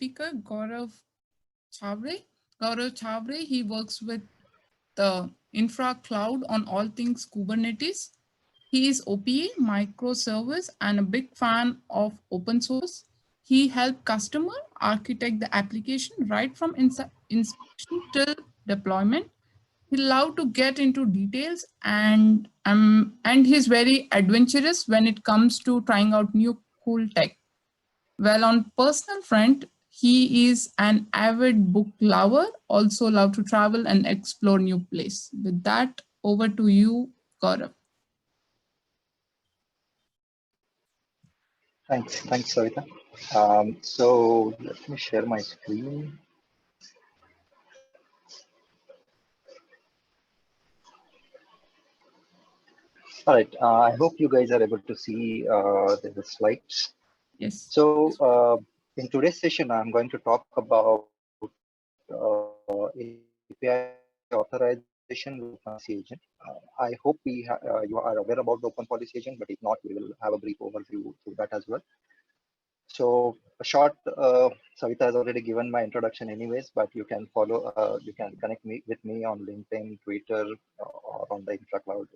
speaker, Gaurav Chavre. Gaurav Chavre, he works with the infra cloud on all things Kubernetes. He is OPA, microservice, and a big fan of open source. He helped customer architect the application right from inspection till deployment. He love to get into details and he's very adventurous when it comes to trying out new cool tech. Well, on personal front, he is an avid book lover, also love to travel and explore new place. With that, over to you, Gaurav. Thanks, Savita. So let me share my screen. All right. I hope you guys are able to see the slides. Yes. So in today's session, I'm going to talk about API authorization with Open Policy Agent. I hope you are aware about the Open Policy Agent, but if not, we will have a brief overview to that as well. So a short, Savita has already given my introduction anyways, but you can follow, you can connect me with me on LinkedIn, Twitter, or on the InfraCloud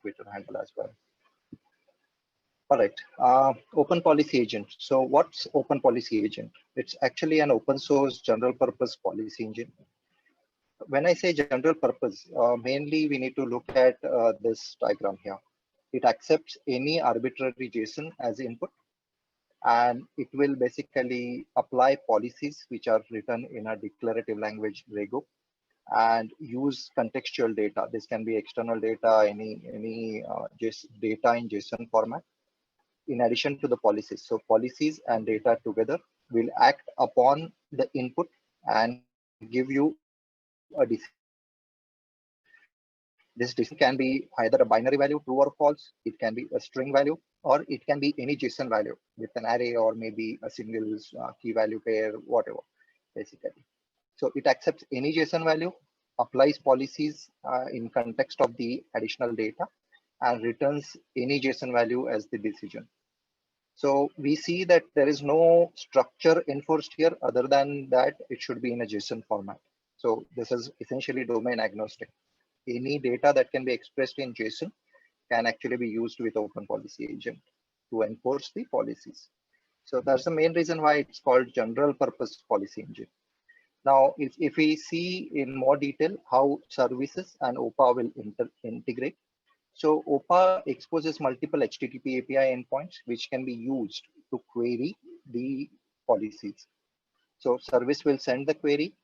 Twitter handle as well. All right, Open Policy Agent. So what's Open Policy Agent? It's actually an open source general purpose policy engine. When I say general purpose, mainly we need to look at this diagram here. It accepts any arbitrary JSON as input, and it will basically apply policies which are written in a declarative language, Rego, and use contextual data. This can be external data, any data in JSON format, in addition to the policies. So policies and data together will act upon the input and give you a decision. This decision can be either a binary value, true or false. It can be a string value, or it can be any JSON value with an array or maybe a single key value pair, whatever, basically. So it accepts any JSON value, applies policies in context of the additional data, and returns any JSON value as the decision. So we see that there is no structure enforced here other than that it should be in a JSON format. So this is essentially domain agnostic. Any data that can be expressed in JSON can actually be used with Open Policy Agent to enforce the policies. So that's the main reason why it's called general purpose policy engine. Now, if we see in more detail how services and OPA will integrate. So OPA exposes multiple HTTP API endpoints, which can be used to query the policies. So service will send the query,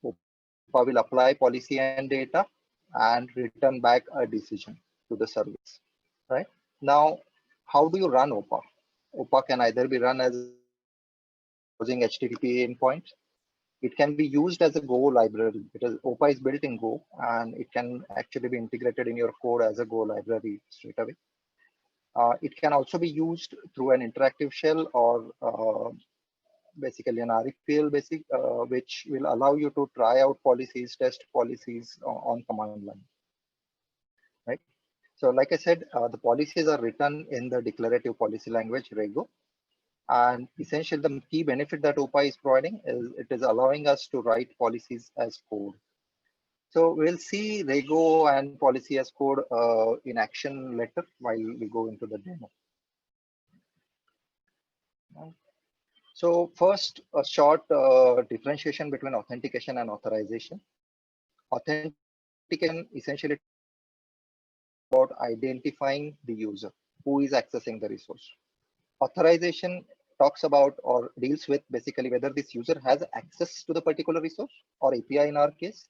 OPA will apply policy and data, and return back a decision to the service, right? Now, how do you run OPA? OPA can either be run as using HTTP endpoints. It can be used as a Go library because OPA is built in Go, and it can actually be integrated in your code as a Go library straight away. It can also be used through an interactive shell or basically an REPL which will allow you to try out policies, test policies on command line, right? So like I said, the policies are written in the declarative policy language, Rego. And essentially the key benefit that OPA is providing is it is allowing us to write policies as code. So we'll see Rego and policy as code in action later while we go into the demo. So first, a short differentiation between authentication and authorization. Authentication essentially about identifying the user who is accessing the resource. Authorization talks about or deals with basically whether this user has access to the particular resource or API in our case,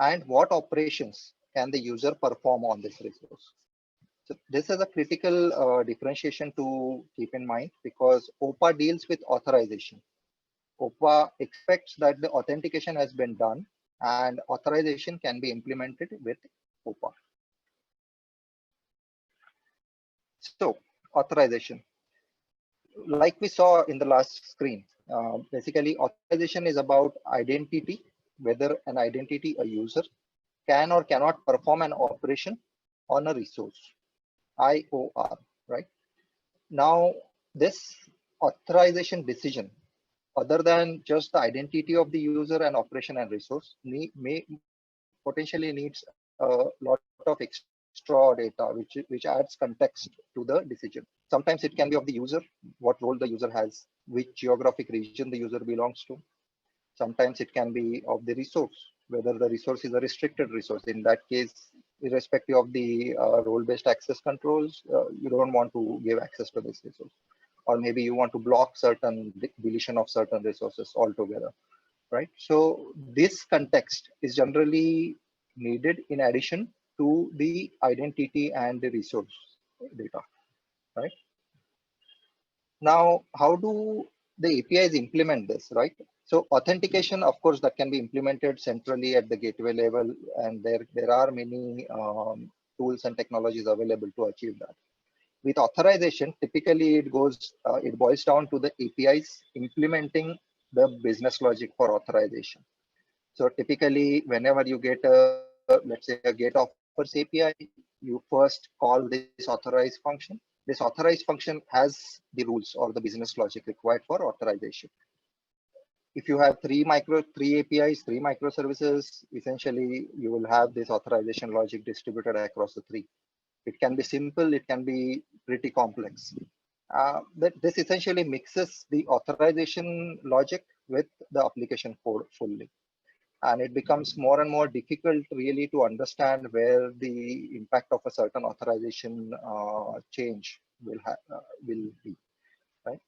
and what operations can the user perform on this resource. So this is a critical differentiation to keep in mind because OPA deals with authorization. OPA expects that the authentication has been done and authorization can be implemented with OPA. So authorization, like we saw in the last screen, basically authorization is about identity, whether an identity, a user, can or cannot perform an operation on a resource, IOR, right? Now, this authorization decision other than just the identity of the user and operation and resource, may potentially needs a lot of extra data, which adds context to the decision. Sometimes it can be of the user, what role the user has, which geographic region the user belongs to. Sometimes it can be of the resource, whether the resource is a restricted resource. In that case, irrespective of the role-based access controls, you don't want to give access to this resource. Or maybe you want to block certain deletion of certain resources altogether, right? So this context is generally needed in addition to the identity and the resource data, right? Now, how do the APIs implement this, right? So authentication, of course, that can be implemented centrally at the gateway level, and there are many tools and technologies available to achieve that. With authorization, typically it boils down to the APIs implementing the business logic for authorization. So typically, whenever you get a, let's say, a get offers API, you first call this authorize function. This authorize function has the rules or the business logic required for authorization. If you have three APIs, three microservices, essentially you will have this authorization logic distributed across the three. It can be simple, it can be pretty complex. This essentially mixes the authorization logic with the application code fully. And it becomes more and more difficult really to understand where the impact of a certain authorization change will be, right?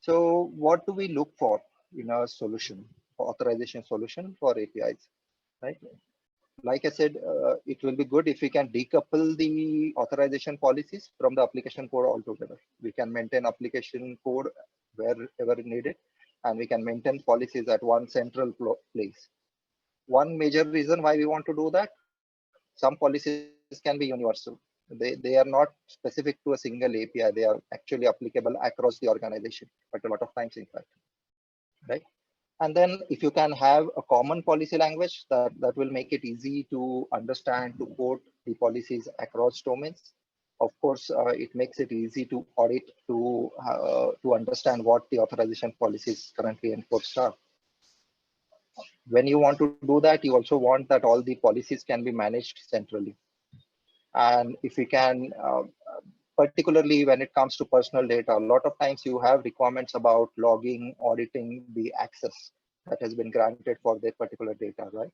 So what do we look for in a solution, for authorization solution for APIs, right? Like I said, it will be good if we can decouple the authorization policies from the application code altogether. We can maintain application code wherever needed, and we can maintain policies at one central place. One major reason why we want to do that, some policies can be universal. They are not specific to a single API. They are actually applicable across the organization, but a lot of times, in fact, right? And then if you can have a common policy language, that will make it easy to understand, to quote the policies across domains. Of course, it makes it easy to audit, to understand what the authorization policies currently enforced are. When you want to do that, you also want that all the policies can be managed centrally. And if we can, particularly when it comes to personal data, a lot of times you have requirements about logging, auditing the access that has been granted for that particular data, right?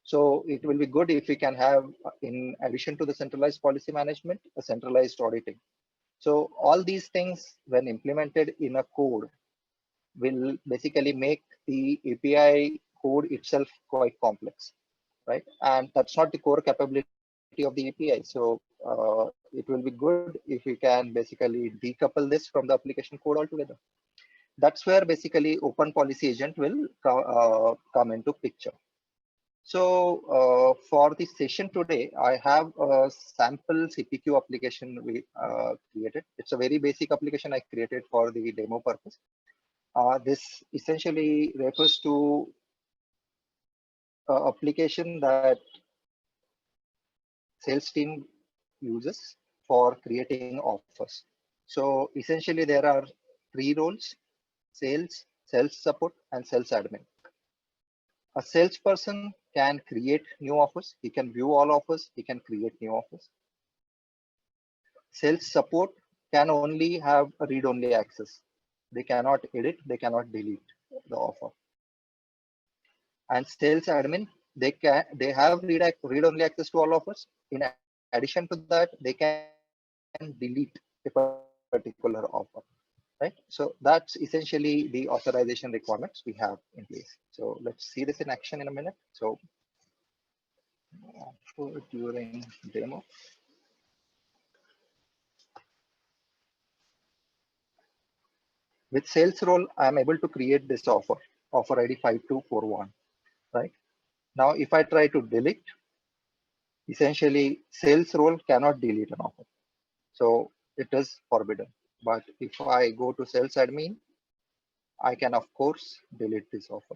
So it will be good if we can have, in addition to the centralized policy management, a centralized auditing. So all these things, when implemented in a code, will basically make the API code itself quite complex, right? And that's not the core capability of the API. So it will be good if we can basically decouple this from the application code altogether. That's where basically Open Policy Agent will come into picture. So for the session today, I have a sample CPQ application we created. It's a very basic application I created for the demo purpose. This essentially refers to an application that sales team uses for creating offers. So essentially there are three roles: sales, sales support, and sales admin. A salesperson can create new offers. He can view all offers. He can create new offers. Sales support can only have a read-only access. They cannot edit. They cannot delete the offer. And sales admin, they have read-only access to all offers. In addition to that, they can delete a particular offer, right? So that's essentially the authorization requirements we have in place. So let's see this in action in a minute. So during demo, with sales role, I'm able to create this offer ID 5241, right? Now, if I try to delete, essentially sales role cannot delete an offer. So it is forbidden. But if I go to sales admin, I can of course delete this offer,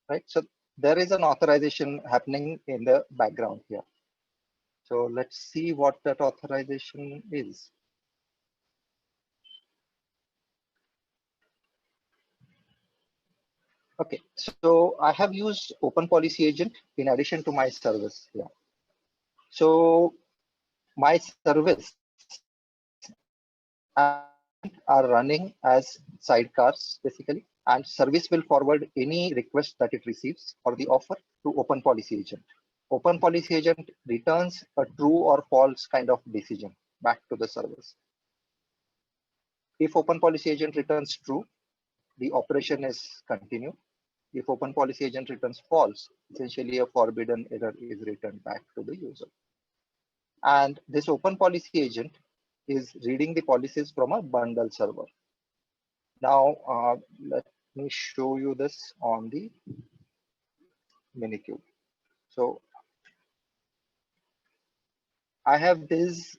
right? So there is an authorization happening in the background here. So let's see what that authorization is. Okay, so I have used Open Policy Agent in addition to my service. Yeah. So my service and agent are running as sidecars basically, and service will forward any request that it receives for the offer to Open Policy Agent. Open Policy Agent returns a true or false kind of decision back to the service. If Open Policy Agent returns true, the operation is continued. If Open Policy Agent returns false, essentially a forbidden error is returned back to the user. And this Open Policy Agent is reading the policies from a bundle server. Now, let me show you this on the Minikube. So I have these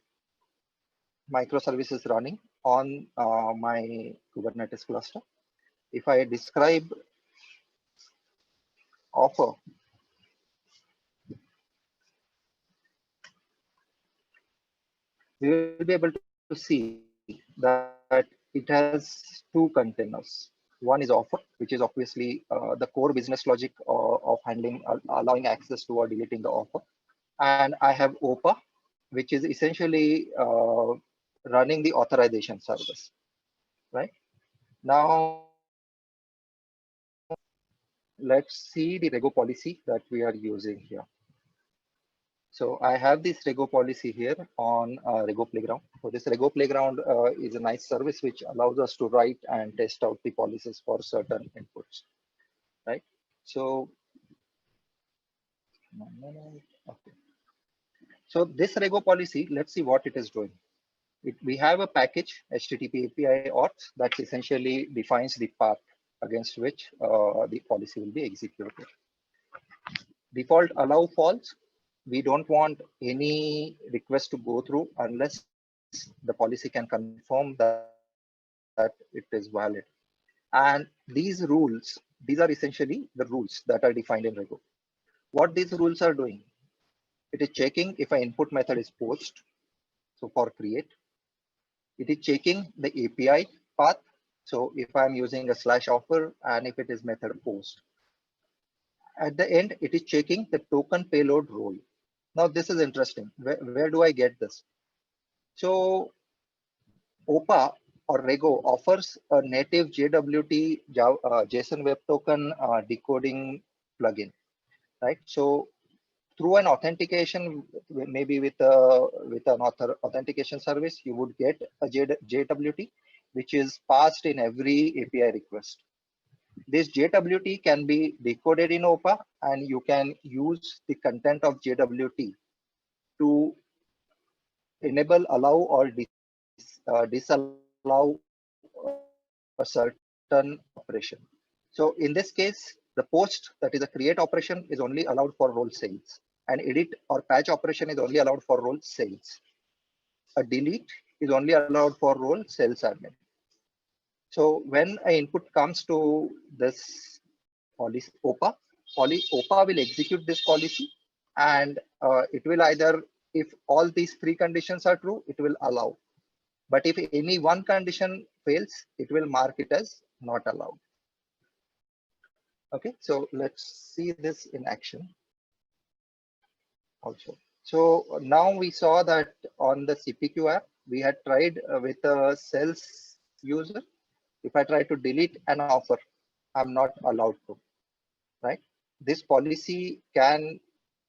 microservices running on my Kubernetes cluster. If I describe offer, we will be able to see that it has two containers. One is offer, which is obviously the core business logic of handling, allowing access to or deleting the offer. And I have OPA, which is essentially running the authorization service, right? Now, let's see the Rego policy that we are using here. So I have this Rego policy here on Rego Playground. So this Rego Playground is a nice service which allows us to write and test out the policies for certain inputs, right? So, okay. So this Rego policy, let's see what it is doing. We have a package, HTTP API auth, that essentially defines the path against which the policy will be executed. Default allow false. We don't want any request to go through unless the policy can confirm that it is valid. And these rules, these are essentially the rules that are defined in Rego. What these rules are doing, it is checking if an input method is post. So for create, it is checking the API path. So if I'm using a /offer and if it is method post. At the end, it is checking the token payload role. Now this is interesting. Where do I get this? So OPA or Rego offers a native JWT JSON Web Token decoding plugin, right? So through an authentication, maybe with an authentication service, you would get a JWT, which is passed in every API request. This JWT can be decoded in OPA, and you can use the content of JWT to enable, allow, or disallow a certain operation. So in this case, the post, that is a create operation, is only allowed for role sales. An edit or patch operation is only allowed for role sales. A delete is only allowed for role sales admin. So when an input comes to this policy OPA, OPA will execute this policy, and it will either, if all these three conditions are true, it will allow. But if any one condition fails, it will mark it as not allowed. Okay, so let's see this in action also. So now we saw that on the CPQ app, we had tried with a sales user. If I try to delete an offer, I'm not allowed to, right? This policy can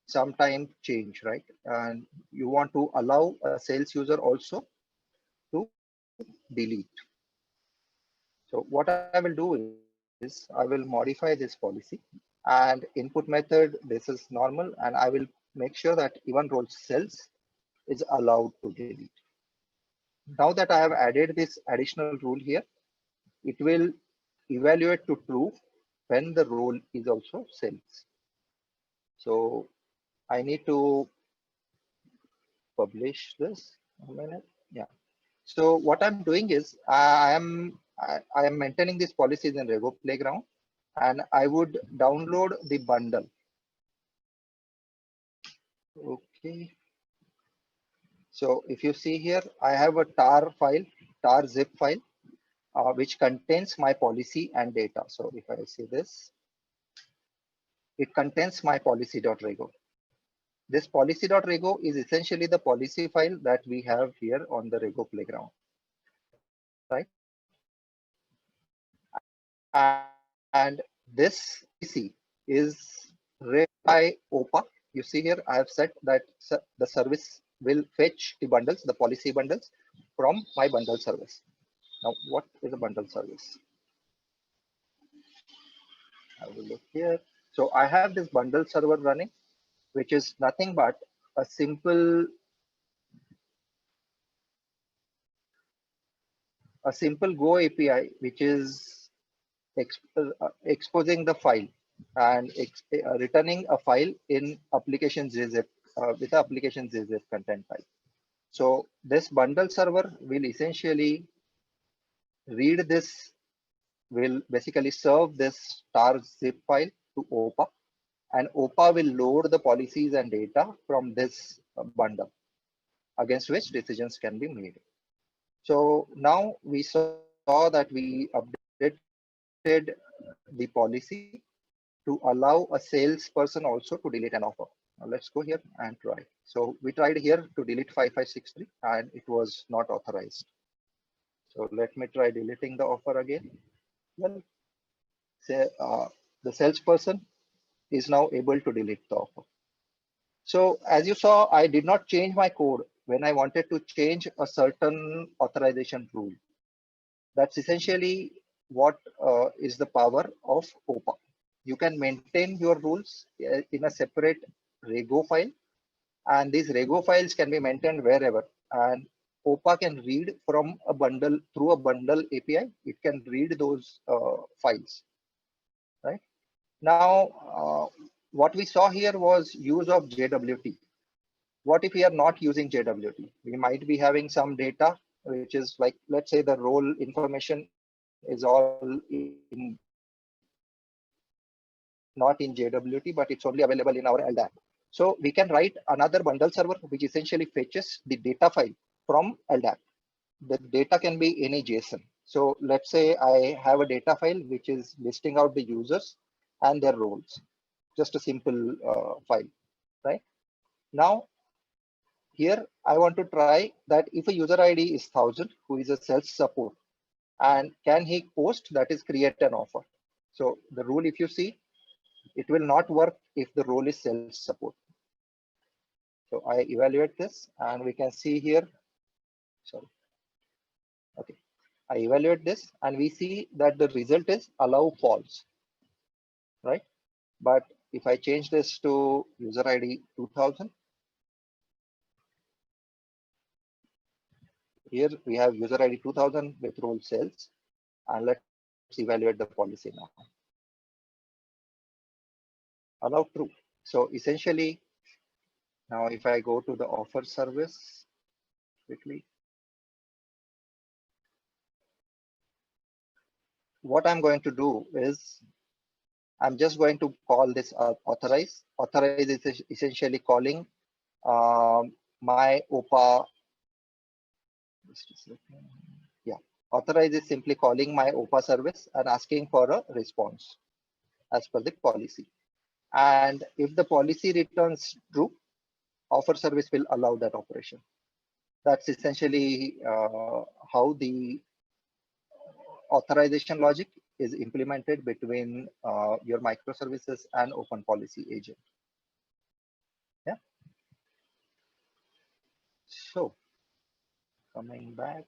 sometimes change, right? And you want to allow a sales user also to delete. So what I will do is I will modify this policy, and input method, this is normal, and I will make sure that even role cells is allowed to delete. Now that I have added this additional rule here, it will evaluate to true when the role is also cells. So I need to publish this a minute. Yeah. So what I'm doing is I am maintaining these policies in Rego Playground, and I would download the bundle. Okay. So if you see here, I have a tar file, tar zip file, which contains my policy and data. So if I see this, it contains my policy.rego. This policy.rego is essentially the policy file that we have here on the Rego playground, right? And this policy is read by OPA. You see here, I have said that the service will fetch the bundles, the policy bundles from my bundle service. Now, what is a bundle service? I will look here. So I have this bundle server running, which is nothing but a simple Go API, which is exposing the file and returning a file in application ZZip with the application ZZip content type. So this bundle server will essentially read this, will basically serve this star zip file to OPA, and OPA will load the policies and data from this bundle against which decisions can be made. So now we saw that we updated the policy to allow a salesperson also to delete an offer. Now let's go here and try. So we tried here to delete 5563 and it was not authorized. So let me try deleting the offer again. Well, say, the salesperson is now able to delete the offer. So as you saw, I did not change my code when I wanted to change a certain authorization rule. That's essentially what is the power of OPA. You can maintain your rules in a separate Rego file, and these Rego files can be maintained wherever. And OPA can read from a bundle through a bundle API. It can read those files, right? Now, what we saw here was use of JWT. What if we are not using JWT? We might be having some data, which is like, let's say the role information is all not in JWT, but it's only available in our LDAP. So we can write another bundle server, which essentially fetches the data file from LDAP. The data can be any JSON. So let's say I have a data file, which is listing out the users and their roles, just a simple file, right? Now, here I want to try that if a user ID is 1000, who is a sales support, and can he post, that is create an offer. So the rule, if you see, it will not work if the role is sales support. So I evaluate this and we can see here, sorry. Okay, I evaluate this and we see that the result is allow false, right? But if I change this to user ID 2000, here we have user ID 2000 with role sales, and let's evaluate the policy now. Allow true. So essentially, now if I go to the offer service quickly, what I'm going to do is I'm just going to call this authorize. Authorize is essentially calling my OPA. Yeah, authorize is simply calling my OPA service and asking for a response as per the policy. And if the policy returns true, offer service will allow that operation. That's essentially how the authorization logic is implemented between your microservices and open policy agent. Yeah. So coming back.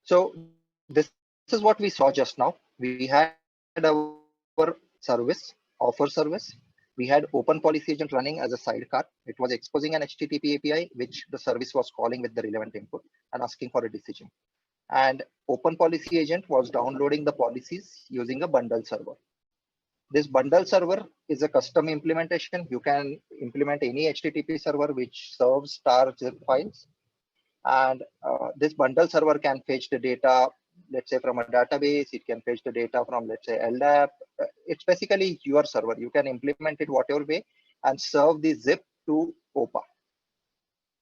So this is what we saw just now. We had our service, offer service. We had open policy agent running as a sidecar. It was exposing an HTTP API, which the service was calling with the relevant input and asking for a decision. And open policy agent was downloading the policies using a bundle server. This bundle server is a custom implementation. You can implement any HTTP server which serves star zip files. And this bundle server can fetch the data, let's say from a database. It can fetch the data from, let's say, LDAP. It's basically your server. You can implement it whatever way and serve the zip to OPA.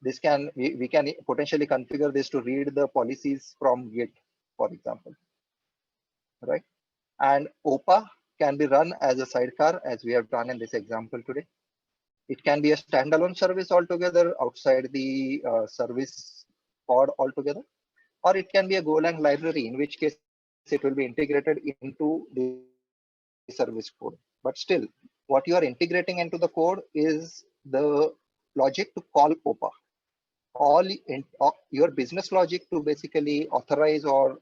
This can, we can potentially configure this to read the policies from Git, for example, right? And OPA can be run as a sidecar, as we have done in this example today. It can be a standalone service altogether outside the service pod altogether, or it can be a Golang library, in which case it will be integrated into the service code. But still, what you are integrating into the code is the logic to call OPA. Your business logic to basically authorize or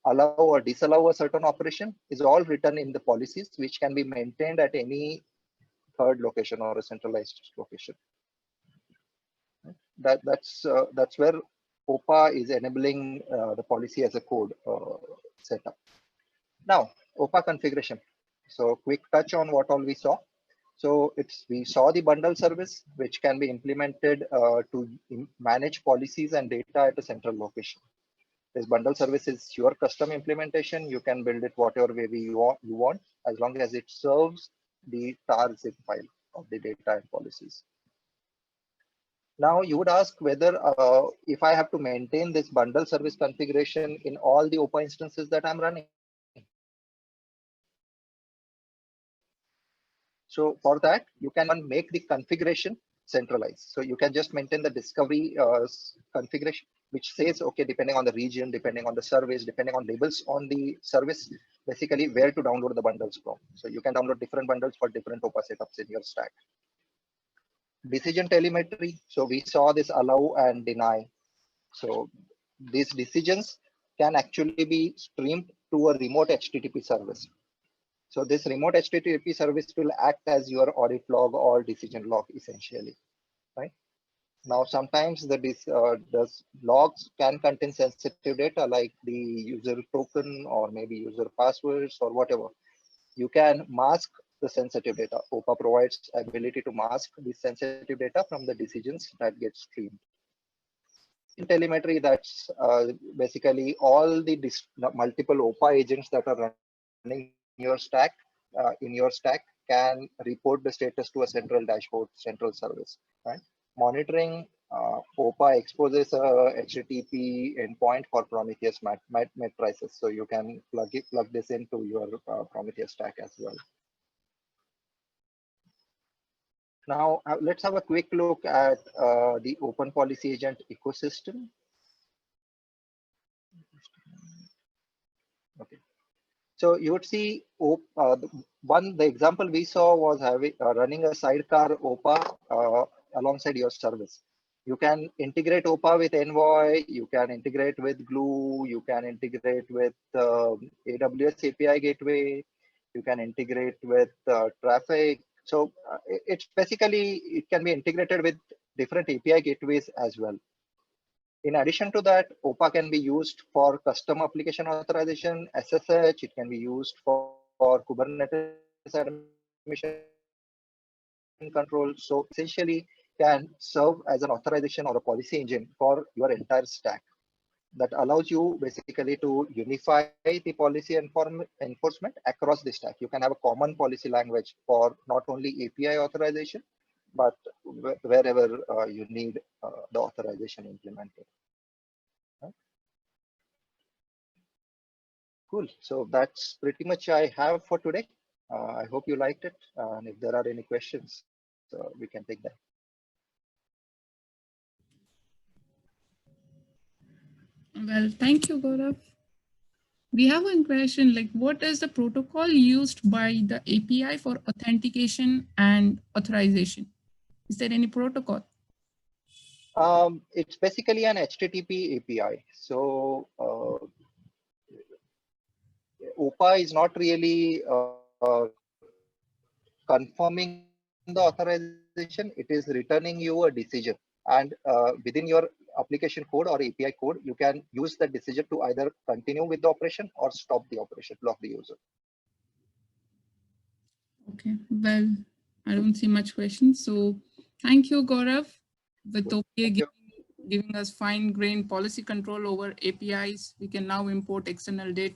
allow or disallow a certain operation is all written in the policies, which can be maintained at any third location or a centralized location. That's where OPA is enabling the policy as a code setup. Now, OPA configuration. So quick touch on what all we saw. So we saw the bundle service, which can be implemented to manage policies and data at a central location. This bundle service is your custom implementation. You can build it whatever way you want, as long as it serves the tar zip file of the data and policies. Now you would ask whether if I have to maintain this bundle service configuration in all the OPA instances that I'm running. So for that, you can make the configuration centralized. So you can just maintain the discovery configuration, which says, okay, depending on the region, depending on the service, depending on labels on the service, basically where to download the bundles from. So you can download different bundles for different OPA setups in your stack. Decision telemetry. So we saw this allow and deny. So these decisions can actually be streamed to a remote HTTP service. So this remote HTTP service will act as your audit log or decision log essentially, right? Now, sometimes the logs can contain sensitive data like the user token or maybe user passwords or whatever. You can mask the sensitive data. OPA provides ability to mask the sensitive data from the decisions that get streamed. In telemetry, that's basically all the multiple OPA agents that are running in your stack can report the status to a central dashboard, central service, right? Monitoring, OPA exposes a HTTP endpoint for Prometheus matrices. So you can plug this into your Prometheus stack as well. Now, let's have a quick look at the Open Policy Agent ecosystem. Okay. So you would see the example we saw was running a sidecar OPA alongside your service. You can integrate OPA with Envoy, you can integrate with Glue, you can integrate with AWS API Gateway, you can integrate with Traffic. So it's basically, it can be integrated with different API gateways as well. In addition to that, OPA can be used for custom application authorization, SSH. It can be used for Kubernetes admission control. So essentially can serve as an authorization or a policy engine for your entire stack that allows you basically to unify the policy enforcement across the stack. You can have a common policy language for not only API authorization, but wherever you need the authorization implemented. Cool. So that's pretty much I have for today. I hope you liked it. And if there are any questions, we can take them. Well, thank you, Gaurav. We have one question, like what is the protocol used by the API for authentication and authorization? Is there any protocol? It's basically an HTTP API. So OPA is not really confirming the authorization. It is returning you a decision. And within your application code or API code, you can use that decision to either continue with the operation or stop the operation, block the user. Okay, well, I don't see much questions. So thank you, Gaurav, with OPA giving us fine-grained policy control over APIs. We can now import external data